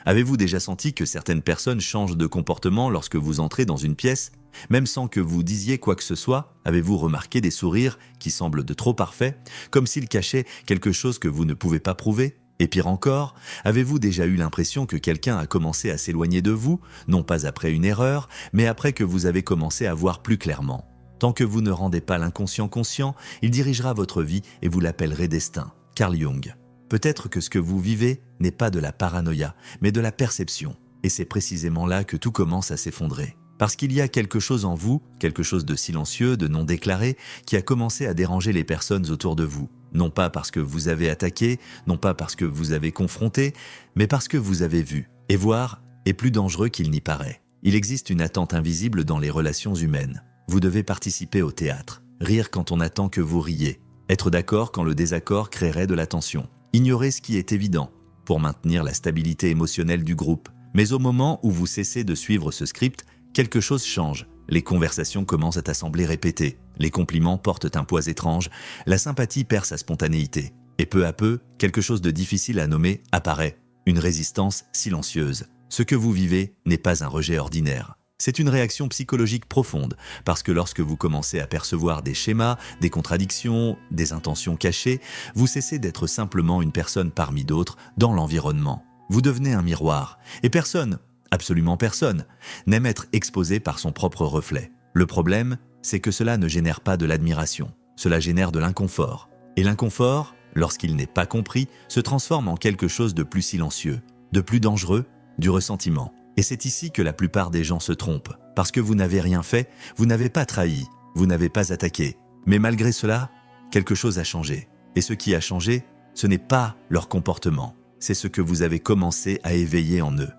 Avez-vous déjà senti que certaines personnes changent de comportement lorsque vous entrez dans une pièce? Même sans que vous disiez quoi que ce soit, avez-vous remarqué des sourires qui semblent de trop parfaits, comme s'ils cachaient quelque chose que vous ne pouvez pas prouver? Et pire encore, avez-vous déjà eu l'impression que quelqu'un a commencé à s'éloigner de vous, non pas après une erreur, mais après que vous avez commencé à voir plus clairement? Tant que vous ne rendez pas l'inconscient conscient, il dirigera votre vie et vous l'appellerez destin. Carl Jung. Peut-être que ce que vous vivez n'est pas de la paranoïa, mais de la perception. Et c'est précisément là que tout commence à s'effondrer. Parce qu'il y a quelque chose en vous, quelque chose de silencieux, de non déclaré, qui a commencé à déranger les personnes autour de vous. Non pas parce que vous avez attaqué, non pas parce que vous avez confronté, mais parce que vous avez vu. Et voir est plus dangereux qu'il n'y paraît. Il existe une attente invisible dans les relations humaines. Vous devez participer au théâtre, rire quand on attend que vous riez, être d'accord quand le désaccord créerait de la tension, ignorer ce qui est évident pour maintenir la stabilité émotionnelle du groupe. Mais au moment où vous cessez de suivre ce script, quelque chose change. Les conversations commencent à sembler répétées, les compliments portent un poids étrange, la sympathie perd sa spontanéité. Et peu à peu, quelque chose de difficile à nommer apparaît, une résistance silencieuse. Ce que vous vivez n'est pas un rejet ordinaire. C'est une réaction psychologique profonde, parce que lorsque vous commencez à percevoir des schémas, des contradictions, des intentions cachées, vous cessez d'être simplement une personne parmi d'autres dans l'environnement. Vous devenez un miroir, et personne, absolument personne, n'aime être exposé par son propre reflet. Le problème, c'est que cela ne génère pas de l'admiration, cela génère de l'inconfort. Et l'inconfort, lorsqu'il n'est pas compris, se transforme en quelque chose de plus silencieux, de plus dangereux, du ressentiment. Et c'est ici que la plupart des gens se trompent, parce que vous n'avez rien fait, vous n'avez pas trahi, vous n'avez pas attaqué. Mais malgré cela, quelque chose a changé. Et ce qui a changé, ce n'est pas leur comportement, c'est ce que vous avez commencé à éveiller en eux.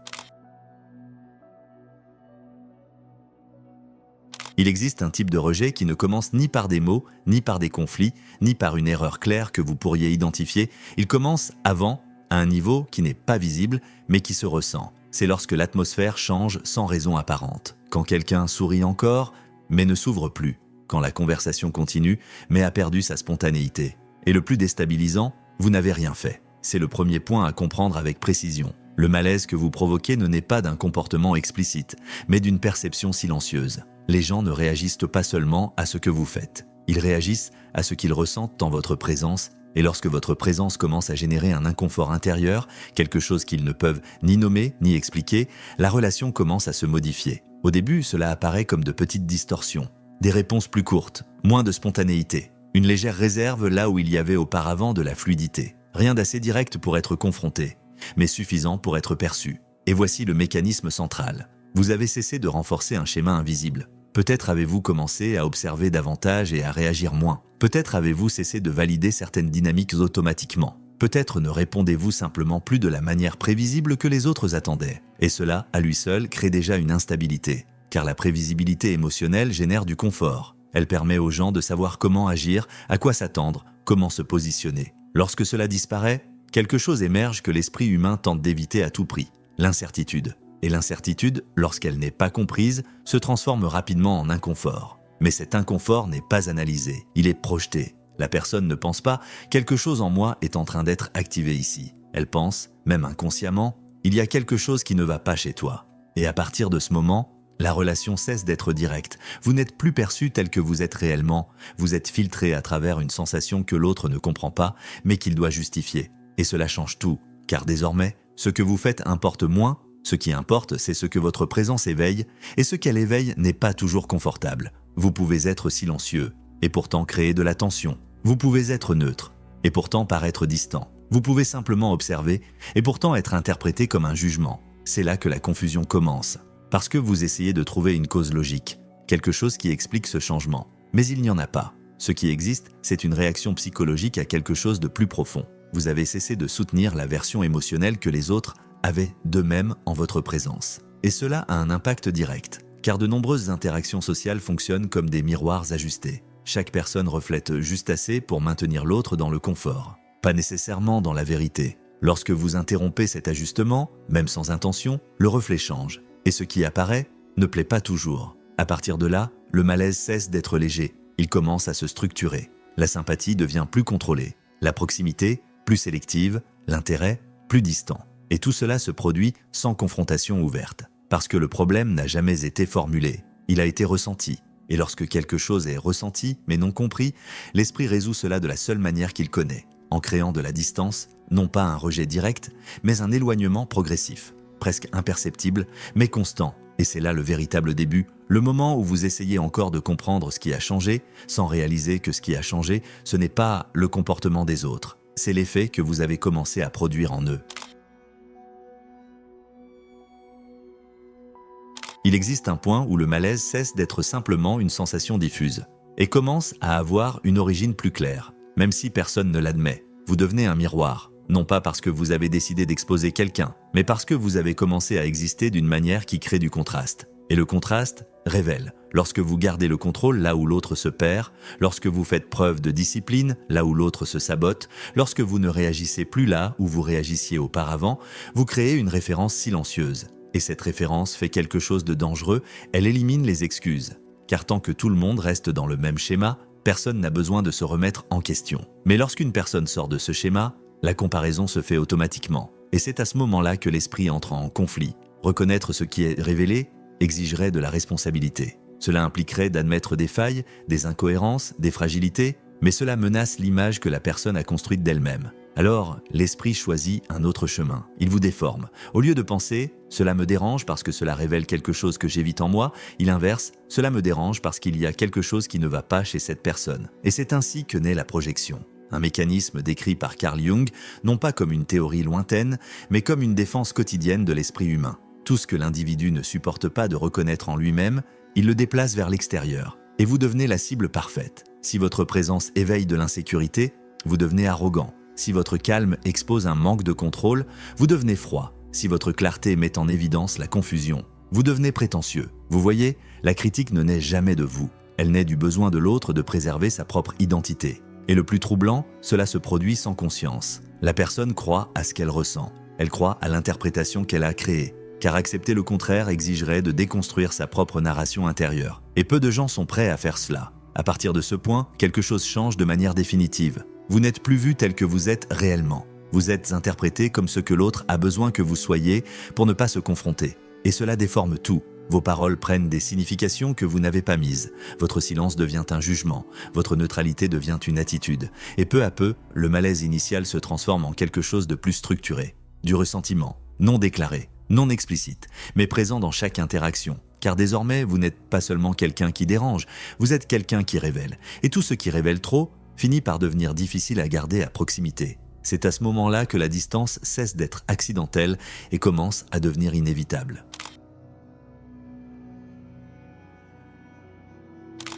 Il existe un type de rejet qui ne commence ni par des mots, ni par des conflits, ni par une erreur claire que vous pourriez identifier. Il commence avant, à un niveau qui n'est pas visible, mais qui se ressent. C'est lorsque l'atmosphère change sans raison apparente. Quand quelqu'un sourit encore, mais ne s'ouvre plus. Quand la conversation continue, mais a perdu sa spontanéité. Et le plus déstabilisant, vous n'avez rien fait. C'est le premier point à comprendre avec précision. Le malaise que vous provoquez ne naît pas d'un comportement explicite, mais d'une perception silencieuse. Les gens ne réagissent pas seulement à ce que vous faites. Ils réagissent à ce qu'ils ressentent en votre présence. Et lorsque votre présence commence à générer un inconfort intérieur, quelque chose qu'ils ne peuvent ni nommer ni expliquer, la relation commence à se modifier. Au début, cela apparaît comme de petites distorsions, des réponses plus courtes, moins de spontanéité, une légère réserve là où il y avait auparavant de la fluidité. Rien d'assez direct pour être confronté, mais suffisant pour être perçu. Et voici le mécanisme central. Vous avez cessé de renforcer un schéma invisible. Peut-être avez-vous commencé à observer davantage et à réagir moins. Peut-être avez-vous cessé de valider certaines dynamiques automatiquement. Peut-être ne répondez-vous simplement plus de la manière prévisible que les autres attendaient. Et cela, à lui seul, crée déjà une instabilité. Car la prévisibilité émotionnelle génère du confort. Elle permet aux gens de savoir comment agir, à quoi s'attendre, comment se positionner. Lorsque cela disparaît, quelque chose émerge que l'esprit humain tente d'éviter à tout prix. L'incertitude. Et l'incertitude, lorsqu'elle n'est pas comprise, se transforme rapidement en inconfort. Mais cet inconfort n'est pas analysé, il est projeté. La personne ne pense pas « quelque chose en moi est en train d'être activé ici ». Elle pense, même inconsciemment, « il y a quelque chose qui ne va pas chez toi ». Et à partir de ce moment, la relation cesse d'être directe. Vous n'êtes plus perçu tel que vous êtes réellement. Vous êtes filtré à travers une sensation que l'autre ne comprend pas, mais qu'il doit justifier. Et cela change tout, car désormais, ce que vous faites importe moins. Ce qui importe, c'est ce que votre présence éveille, et ce qu'elle éveille n'est pas toujours confortable. Vous pouvez être silencieux, et pourtant créer de la tension. Vous pouvez être neutre, et pourtant paraître distant. Vous pouvez simplement observer, et pourtant être interprété comme un jugement. C'est là que la confusion commence, parce que vous essayez de trouver une cause logique, quelque chose qui explique ce changement. Mais il n'y en a pas. Ce qui existe, c'est une réaction psychologique à quelque chose de plus profond. Vous avez cessé de soutenir la version émotionnelle que les autres avaient d'eux-mêmes en votre présence. Et cela a un impact direct, car de nombreuses interactions sociales fonctionnent comme des miroirs ajustés. Chaque personne reflète juste assez pour maintenir l'autre dans le confort, pas nécessairement dans la vérité. Lorsque vous interrompez cet ajustement, même sans intention, le reflet change, et ce qui apparaît ne plaît pas toujours. À partir de là, le malaise cesse d'être léger, il commence à se structurer. La sympathie devient plus contrôlée, la proximité plus sélective, l'intérêt plus distant. Et tout cela se produit sans confrontation ouverte. Parce que le problème n'a jamais été formulé, il a été ressenti. Et lorsque quelque chose est ressenti, mais non compris, l'esprit résout cela de la seule manière qu'il connaît, en créant de la distance, non pas un rejet direct, mais un éloignement progressif, presque imperceptible, mais constant. Et c'est là le véritable début, le moment où vous essayez encore de comprendre ce qui a changé, sans réaliser que ce qui a changé, ce n'est pas le comportement des autres, c'est l'effet que vous avez commencé à produire en eux. Il existe un point où le malaise cesse d'être simplement une sensation diffuse et commence à avoir une origine plus claire, même si personne ne l'admet. Vous devenez un miroir, non pas parce que vous avez décidé d'exposer quelqu'un, mais parce que vous avez commencé à exister d'une manière qui crée du contraste. Et le contraste révèle, lorsque vous gardez le contrôle là où l'autre se perd, lorsque vous faites preuve de discipline là où l'autre se sabote, lorsque vous ne réagissez plus là où vous réagissiez auparavant, vous créez une référence silencieuse. Et cette référence fait quelque chose de dangereux, elle élimine les excuses. Car tant que tout le monde reste dans le même schéma, personne n'a besoin de se remettre en question. Mais lorsqu'une personne sort de ce schéma, la comparaison se fait automatiquement. Et c'est à ce moment-là que l'esprit entre en conflit. Reconnaître ce qui est révélé exigerait de la responsabilité. Cela impliquerait d'admettre des failles, des incohérences, des fragilités, mais cela menace l'image que la personne a construite d'elle-même. Alors, l'esprit choisit un autre chemin. Il vous déforme. Au lieu de penser « cela me dérange parce que cela révèle quelque chose que j'évite en moi », il inverse « cela me dérange parce qu'il y a quelque chose qui ne va pas chez cette personne ». Et c'est ainsi que naît la projection. Un mécanisme décrit par Carl Jung, non pas comme une théorie lointaine, mais comme une défense quotidienne de l'esprit humain. Tout ce que l'individu ne supporte pas de reconnaître en lui-même, il le déplace vers l'extérieur. Et vous devenez la cible parfaite. Si votre présence éveille de l'insécurité, vous devenez arrogant. Si votre calme expose un manque de contrôle, vous devenez froid. Si votre clarté met en évidence la confusion, vous devenez prétentieux. Vous voyez, la critique ne naît jamais de vous. Elle naît du besoin de l'autre de préserver sa propre identité. Et le plus troublant, cela se produit sans conscience. La personne croit à ce qu'elle ressent. Elle croit à l'interprétation qu'elle a créée. Car accepter le contraire exigerait de déconstruire sa propre narration intérieure. Et peu de gens sont prêts à faire cela. À partir de ce point, quelque chose change de manière définitive. Vous n'êtes plus vu tel que vous êtes réellement. Vous êtes interprété comme ce que l'autre a besoin que vous soyez pour ne pas se confronter. Et cela déforme tout. Vos paroles prennent des significations que vous n'avez pas mises. Votre silence devient un jugement. Votre neutralité devient une attitude. Et peu à peu, le malaise initial se transforme en quelque chose de plus structuré. Du ressentiment, non déclaré, non explicite, mais présent dans chaque interaction. Car désormais, vous n'êtes pas seulement quelqu'un qui dérange, vous êtes quelqu'un qui révèle. Et tout ce qui révèle trop finit par devenir difficile à garder à proximité. C'est à ce moment-là que la distance cesse d'être accidentelle et commence à devenir inévitable.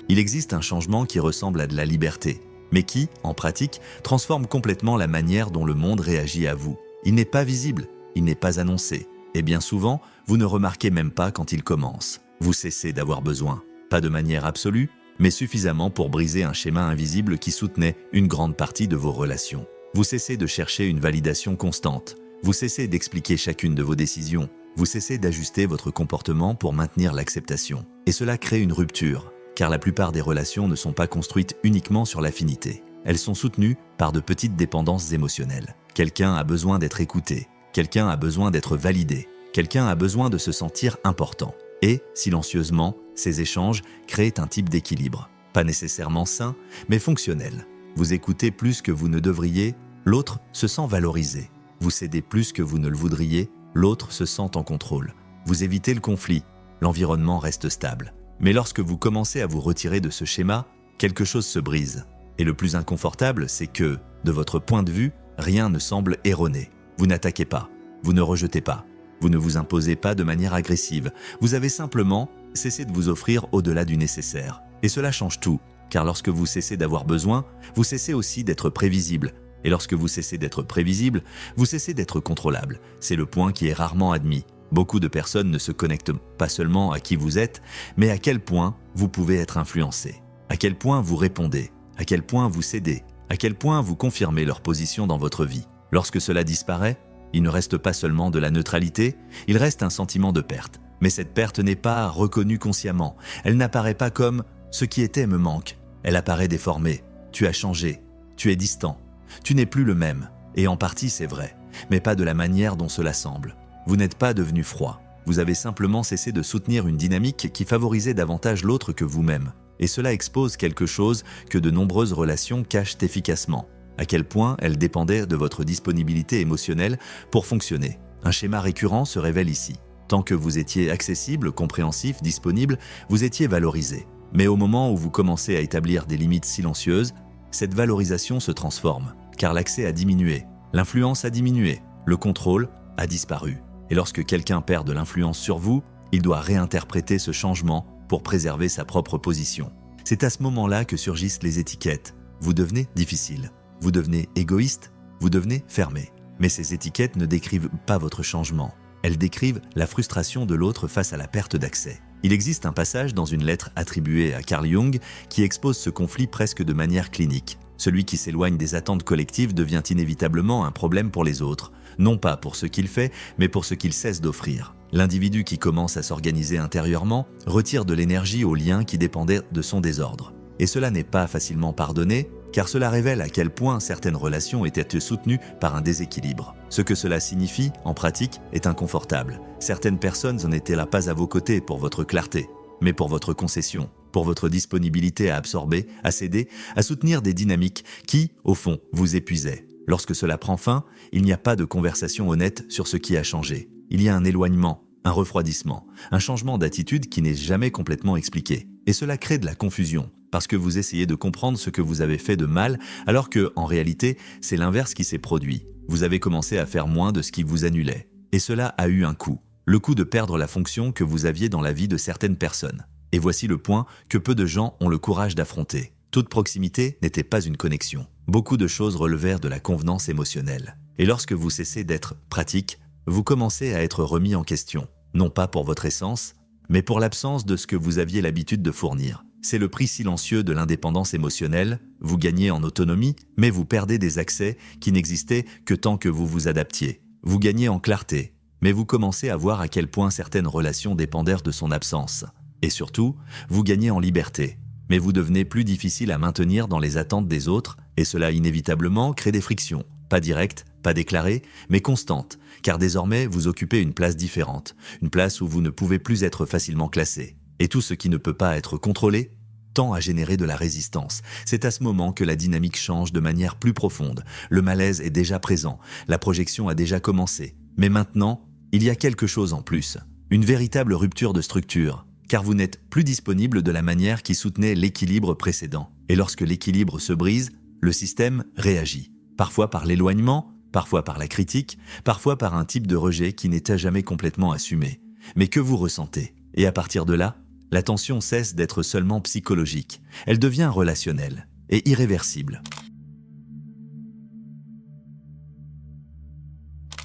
Il existe un changement qui ressemble à de la liberté, mais qui, en pratique, transforme complètement la manière dont le monde réagit à vous. Il n'est pas visible, il n'est pas annoncé, et bien souvent, vous ne remarquez même pas quand il commence. Vous cessez d'avoir besoin, pas de manière absolue, mais suffisamment pour briser un schéma invisible qui soutenait une grande partie de vos relations. Vous cessez de chercher une validation constante. Vous cessez d'expliquer chacune de vos décisions. Vous cessez d'ajuster votre comportement pour maintenir l'acceptation. Et cela crée une rupture, car la plupart des relations ne sont pas construites uniquement sur l'affinité. Elles sont soutenues par de petites dépendances émotionnelles. Quelqu'un a besoin d'être écouté. Quelqu'un a besoin d'être validé. Quelqu'un a besoin de se sentir important. Et, silencieusement, ces échanges créent un type d'équilibre. Pas nécessairement sain, mais fonctionnel. Vous écoutez plus que vous ne devriez, l'autre se sent valorisé. Vous cédez plus que vous ne le voudriez, l'autre se sent en contrôle. Vous évitez le conflit, l'environnement reste stable. Mais lorsque vous commencez à vous retirer de ce schéma, quelque chose se brise. Et le plus inconfortable, c'est que, de votre point de vue, rien ne semble erroné. Vous n'attaquez pas, vous ne rejetez pas. Vous ne vous imposez pas de manière agressive. Vous avez simplement cessé de vous offrir au-delà du nécessaire. Et cela change tout, car lorsque vous cessez d'avoir besoin, vous cessez aussi d'être prévisible. Et lorsque vous cessez d'être prévisible, vous cessez d'être contrôlable. C'est le point qui est rarement admis. Beaucoup de personnes ne se connectent pas seulement à qui vous êtes, mais à quel point vous pouvez être influencé. À quel point vous répondez. À quel point vous cédez. À quel point vous confirmez leur position dans votre vie. Lorsque cela disparaît, il ne reste pas seulement de la neutralité, il reste un sentiment de perte. Mais cette perte n'est pas reconnue consciemment. Elle n'apparaît pas comme « ce qui était me manque ». Elle apparaît déformée. Tu as changé. Tu es distant. Tu n'es plus le même. Et en partie, c'est vrai. mais pas de la manière dont cela semble. Vous n'êtes pas devenu froid. Vous avez simplement cessé de soutenir une dynamique qui favorisait davantage l'autre que vous-même. Et cela expose quelque chose que de nombreuses relations cachent efficacement. À quel point elles dépendaient de votre disponibilité émotionnelle pour fonctionner. Un schéma récurrent se révèle ici. Tant que vous étiez accessible, compréhensif, disponible, vous étiez valorisé. Mais au moment où vous commencez à établir des limites silencieuses, cette valorisation se transforme, car l'accès a diminué, l'influence a diminué, le contrôle a disparu. Et lorsque quelqu'un perd de l'influence sur vous, il doit réinterpréter ce changement pour préserver sa propre position. C'est à ce moment-là que surgissent les étiquettes. Vous devenez difficile, vous devenez égoïste, vous devenez fermé. Mais ces étiquettes ne décrivent pas votre changement. Elles décrivent la frustration de l'autre face à la perte d'accès. Il existe un passage dans une lettre attribuée à Carl Jung qui expose ce conflit presque de manière clinique. Celui qui s'éloigne des attentes collectives devient inévitablement un problème pour les autres, non pas pour ce qu'il fait, mais pour ce qu'il cesse d'offrir. L'individu qui commence à s'organiser intérieurement retire de l'énergie aux liens qui dépendaient de son désordre. Et cela n'est pas facilement pardonné, car cela révèle à quel point certaines relations étaient soutenues par un déséquilibre. Ce que cela signifie, en pratique, est inconfortable. Certaines personnes n'en étaient là pas à vos côtés pour votre clarté, mais pour votre concession, pour votre disponibilité à absorber, à céder, à soutenir des dynamiques qui, au fond, vous épuisaient. Lorsque cela prend fin, il n'y a pas de conversation honnête sur ce qui a changé. Il y a un éloignement, un refroidissement, un changement d'attitude qui n'est jamais complètement expliqué. Et cela crée de la confusion, parce que vous essayez de comprendre ce que vous avez fait de mal, alors que, en réalité, c'est l'inverse qui s'est produit. Vous avez commencé à faire moins de ce qui vous annulait. Et cela a eu un coût. Le coût de perdre la fonction que vous aviez dans la vie de certaines personnes. Et voici le point que peu de gens ont le courage d'affronter. Toute proximité n'était pas une connexion. Beaucoup de choses relevèrent de la convenance émotionnelle. Et lorsque vous cessez d'être pratique, vous commencez à être remis en question. Non pas pour votre essence, mais pour l'absence de ce que vous aviez l'habitude de fournir. C'est le prix silencieux de l'indépendance émotionnelle. Vous gagnez en autonomie, mais vous perdez des accès qui n'existaient que tant que vous vous adaptiez. Vous gagnez en clarté, mais vous commencez à voir à quel point certaines relations dépendèrent de son absence. Et surtout, vous gagnez en liberté, mais vous devenez plus difficile à maintenir dans les attentes des autres, et cela inévitablement crée des frictions, pas directes, pas déclarées, mais constantes, car désormais vous occupez une place différente, une place où vous ne pouvez plus être facilement classé. Et tout ce qui ne peut pas être contrôlé tend à générer de la résistance. C'est à ce moment que la dynamique change de manière plus profonde. Le malaise est déjà présent, la projection a déjà commencé. Mais maintenant, il y a quelque chose en plus. Une véritable rupture de structure, car vous n'êtes plus disponible de la manière qui soutenait l'équilibre précédent. Et lorsque l'équilibre se brise, le système réagit. Parfois par l'éloignement, parfois par la critique, parfois par un type de rejet qui n'était jamais complètement assumé. Mais que vous ressentez? Et à partir de là, la tension cesse d'être seulement psychologique. Elle devient relationnelle et irréversible.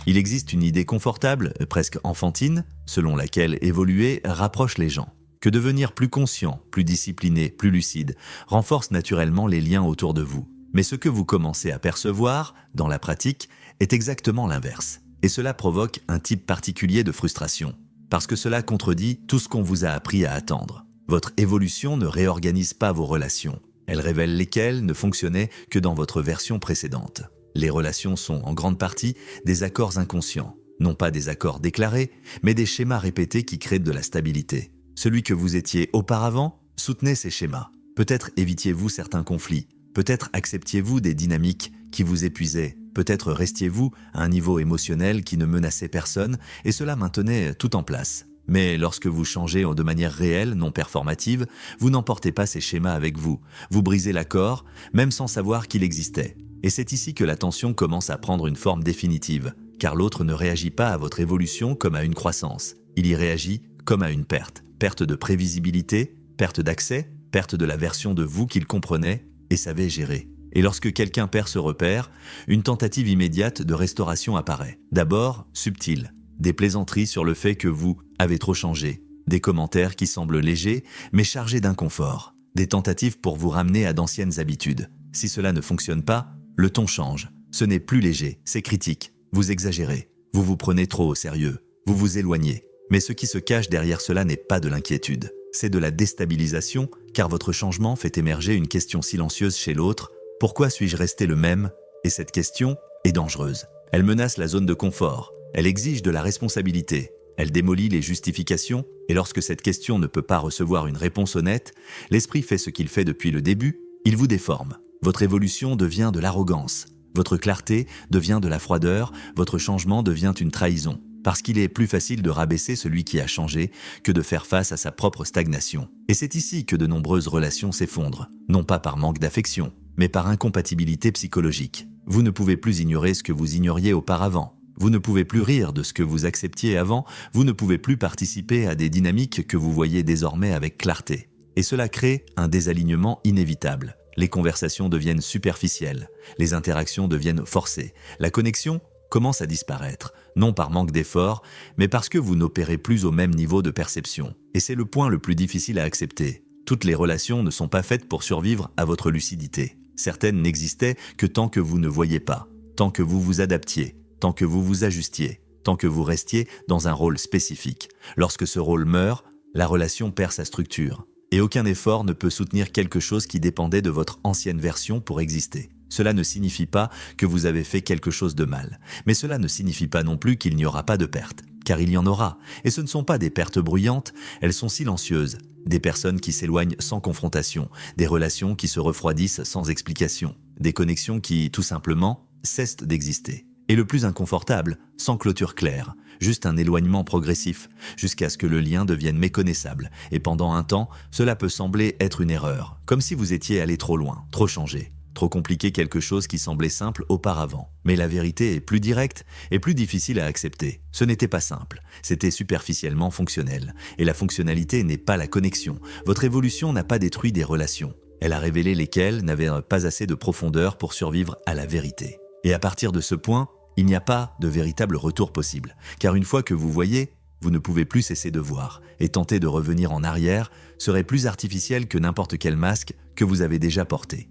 Il existe une idée confortable, presque enfantine, selon laquelle évoluer rapproche les gens. Que devenir plus conscient, plus discipliné, plus lucide, renforce naturellement les liens autour de vous. Mais ce que vous commencez à percevoir, dans la pratique, est exactement l'inverse. Et cela provoque un type particulier de frustration. Parce que cela contredit tout ce qu'on vous a appris à attendre. Votre évolution ne réorganise pas vos relations. Elle révèle lesquelles ne fonctionnaient que dans votre version précédente. Les relations sont en grande partie des accords inconscients. Non pas des accords déclarés, mais des schémas répétés qui créent de la stabilité. Celui que vous étiez auparavant soutenait ces schémas. Peut-être évitiez-vous certains conflits. Peut-être acceptiez-vous des dynamiques qui vous épuisaient. Peut-être restiez-vous à un niveau émotionnel qui ne menaçait personne et cela maintenait tout en place. Mais lorsque vous changez de manière réelle, non performative, vous n'emportez pas ces schémas avec vous. Vous brisez l'accord, même sans savoir qu'il existait. Et c'est ici que la tension commence à prendre une forme définitive, car l'autre ne réagit pas à votre évolution comme à une croissance. Il y réagit comme à une perte. Perte de prévisibilité, perte d'accès, perte de la version de vous qu'il comprenait et savait gérer. Et lorsque quelqu'un perd ce repère, une tentative immédiate de restauration apparaît. D'abord, subtile, des plaisanteries sur le fait que vous avez trop changé, des commentaires qui semblent légers mais chargés d'inconfort, des tentatives pour vous ramener à d'anciennes habitudes. Si cela ne fonctionne pas, le ton change. Ce n'est plus léger, c'est critique. Vous exagérez, vous vous prenez trop au sérieux, vous vous éloignez. Mais ce qui se cache derrière cela n'est pas de l'inquiétude, c'est de la déstabilisation, car votre changement fait émerger une question silencieuse chez l'autre. Pourquoi suis-je resté le même? Et cette question est dangereuse. Elle menace la zone de confort. Elle exige de la responsabilité. Elle démolit les justifications, et lorsque cette question ne peut pas recevoir une réponse honnête, l'esprit fait ce qu'il fait depuis le début, il vous déforme. Votre évolution devient de l'arrogance. Votre clarté devient de la froideur, votre changement devient une trahison. Parce qu'il est plus facile de rabaisser celui qui a changé que de faire face à sa propre stagnation. Et c'est ici que de nombreuses relations s'effondrent, non pas par manque d'affection, mais par incompatibilité psychologique. Vous ne pouvez plus ignorer ce que vous ignoriez auparavant. Vous ne pouvez plus rire de ce que vous acceptiez avant, vous ne pouvez plus participer à des dynamiques que vous voyez désormais avec clarté. Et cela crée un désalignement inévitable. Les conversations deviennent superficielles, les interactions deviennent forcées, la connexion commence à disparaître, non par manque d'effort, mais parce que vous n'opérez plus au même niveau de perception. Et c'est le point le plus difficile à accepter. Toutes les relations ne sont pas faites pour survivre à votre lucidité. Certaines n'existaient que tant que vous ne voyiez pas, tant que vous vous adaptiez, tant que vous vous ajustiez, tant que vous restiez dans un rôle spécifique. Lorsque ce rôle meurt, la relation perd sa structure. Et aucun effort ne peut soutenir quelque chose qui dépendait de votre ancienne version pour exister. Cela ne signifie pas que vous avez fait quelque chose de mal, mais cela ne signifie pas non plus qu'il n'y aura pas de pertes, car il y en aura. Et ce ne sont pas des pertes bruyantes, elles sont silencieuses. Des personnes qui s'éloignent sans confrontation, des relations qui se refroidissent sans explication, des connexions qui, tout simplement, cessent d'exister. Et le plus inconfortable, sans clôture claire, juste un éloignement progressif, jusqu'à ce que le lien devienne méconnaissable. Et pendant un temps, cela peut sembler être une erreur, comme si vous étiez allé trop loin, trop changé, trop compliqué quelque chose qui semblait simple auparavant. Mais la vérité est plus directe et plus difficile à accepter. Ce n'était pas simple, c'était superficiellement fonctionnel. Et la fonctionnalité n'est pas la connexion. Votre évolution n'a pas détruit des relations. Elle a révélé lesquelles n'avaient pas assez de profondeur pour survivre à la vérité. Et à partir de ce point, il n'y a pas de véritable retour possible, car une fois que vous voyez, vous ne pouvez plus cesser de voir, et tenter de revenir en arrière serait plus artificiel que n'importe quel masque que vous avez déjà porté.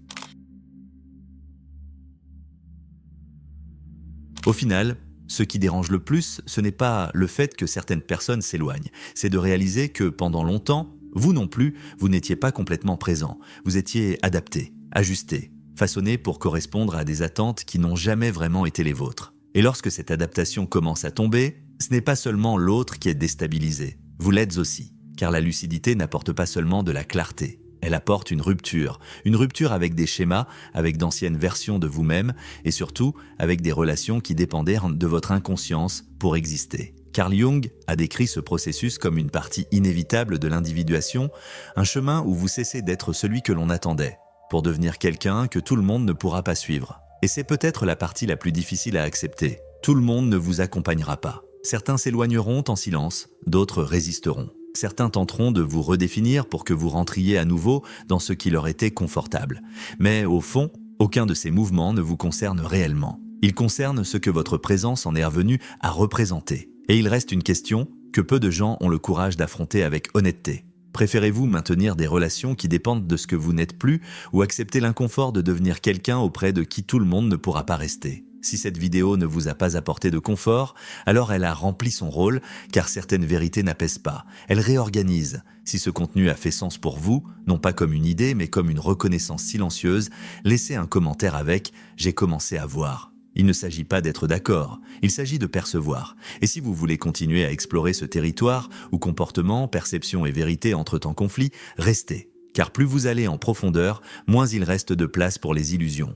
Au final, ce qui dérange le plus, ce n'est pas le fait que certaines personnes s'éloignent, c'est de réaliser que pendant longtemps, vous non plus, vous n'étiez pas complètement présent, vous étiez adapté, ajusté, façonné pour correspondre à des attentes qui n'ont jamais vraiment été les vôtres. Et lorsque cette adaptation commence à tomber, ce n'est pas seulement l'autre qui est déstabilisé, vous l'êtes aussi, car la lucidité n'apporte pas seulement de la clarté, elle apporte une rupture avec des schémas, avec d'anciennes versions de vous-même, et surtout avec des relations qui dépendaient de votre inconscience pour exister. Carl Jung a décrit ce processus comme une partie inévitable de l'individuation, un chemin où vous cessez d'être celui que l'on attendait, pour devenir quelqu'un que tout le monde ne pourra pas suivre. Et c'est peut-être la partie la plus difficile à accepter. Tout le monde ne vous accompagnera pas. Certains s'éloigneront en silence, d'autres résisteront. Certains tenteront de vous redéfinir pour que vous rentriez à nouveau dans ce qui leur était confortable. Mais au fond, aucun de ces mouvements ne vous concerne réellement. Il concerne ce que votre présence en est revenue à représenter. Et il reste une question que peu de gens ont le courage d'affronter avec honnêteté. Préférez-vous maintenir des relations qui dépendent de ce que vous n'êtes plus ou accepter l'inconfort de devenir quelqu'un auprès de qui tout le monde ne pourra pas rester ? Si cette vidéo ne vous a pas apporté de confort, alors elle a rempli son rôle, car certaines vérités n'apaisent pas. Elle réorganise. Si ce contenu a fait sens pour vous, non pas comme une idée, mais comme une reconnaissance silencieuse, laissez un commentaire avec « J'ai commencé à voir ». Il ne s'agit pas d'être d'accord, il s'agit de percevoir. Et si vous voulez continuer à explorer ce territoire où comportement, perception et vérité entrent en conflit, restez. Car plus vous allez en profondeur, moins il reste de place pour les illusions.